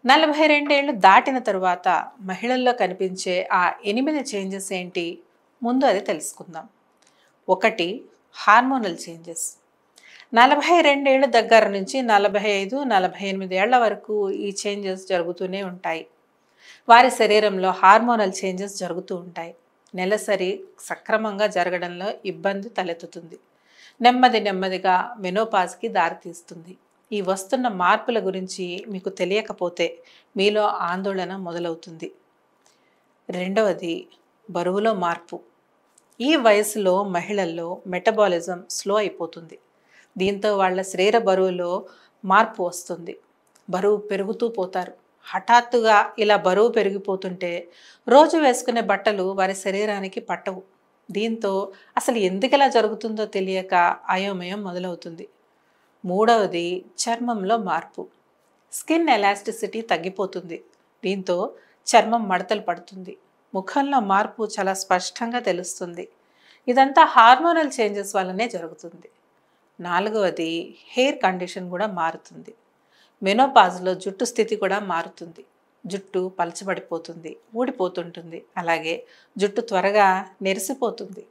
42 ఏళ్ళు దాటిన తరువాత మహిళల్లో కనిపించే ఆ 8 చేంజెస్ ఏంటి? ముందు అది తెలుసుకుందాం. 1. Hormonal changes. 42 ఏళ్ల దగ్గర నుంచి 45, 48 ఏళ్ల వరకు ఈ చేంజెస్ జరుగుతూనే ఉంటాయి. వారి శరీరంలో హార్మోనల్ చేంజెస్ జరుగుతూ ఉంటాయి. నెలసరి సక్రమంగా జరగడంలో ఇబ్బంది తలెత్తుతుంది. నెమ్మదిగా మెనోపాజ్కి దారితీస్తుంది. ఈ వస్తున్న మార్పుల గురించి మీకు తెలియకపోతే మీలో ఆందోళన మొదలవుతుంది. 2. బరువులో మార్పు. ఈ వయసులో మహిళల్లో మెటబాలిజం స్లో అయిపోతుంది. దీంతో వాళ్ళ శరీర బరువులో మార్పు వస్తుంది. బరువు పెరుగుతూ పోతారు. హఠాత్తుగా ఇలా బరువు పెరిగిపోతుంటే రోజు వేసుకునే బట్టలు వారి శరీరానికి పట్టవు. దీంతో అసలు ఎందుకలా జరుగుతుందో తెలియక అయోమయం మొదలవుతుంది. 3. చర్మంలో మార్పు. స్కిన్ ఎలాస్టిసిటీ తగ్గిపోతుంది. దీంతో చర్మం మడతలు పడుతుంది. ముఖంలో మార్పు చాలా స్పష్టంగా తెలుస్తుంది. ఇదంతా హార్మోనల్ చేంజెస్ వల్లనే జరుగుతుంది. 4. హెయిర్ కండిషన్ కూడా మారుతుంది. మెనోపాజ్లో జుట్టు స్థితి కూడా మారుతుంది. జుట్టు పలచబడిపోతుంది, ఊడిపోతుంటుంది. అలాగే జుట్టు త్వరగా నెరిసిపోతుంది.